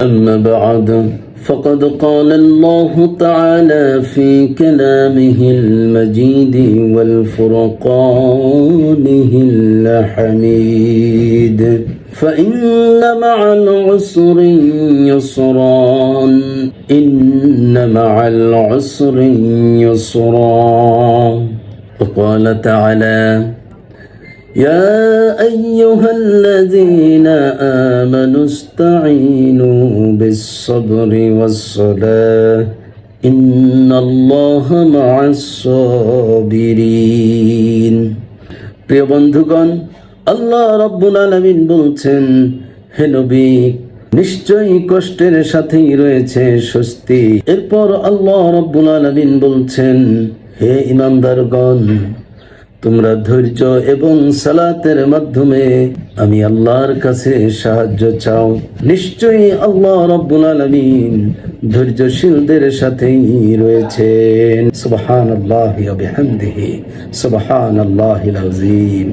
أما بعد فقد قال الله تعالى في كلامه المجيد والفرقانه الحميد فإن مع العسر يسرا إن مع العسر يسرا وقال تعالى يا أيها الذين آمنوا استعينوا بالصبر والصلاة إن الله مع الصابرين প্রিয় বন্ধুগণ, আল্লাহ রাব্বুল আলামিন বলছেন, হে নবী, নিশ্চয়ই কষ্টের সাথেই রয়েছে স্বস্তি। এরপর আল্লাহ রাব্বুল আলামিন বলছেন, হে ঈমানদারগণ, তোমরা ধৈর্য এবং সালাতের মাধ্যমে আমি আল্লাহর কাছে সাহায্য চাও। নিশ্চয়ই আল্লাহ রাব্বুল আলামিন ধৈর্যশীলদের সাথেই রয়েছেন। সুবহানাল্লাহি ওয়া বিহামদিহি, সুবহানাল্লাহিল আযীম।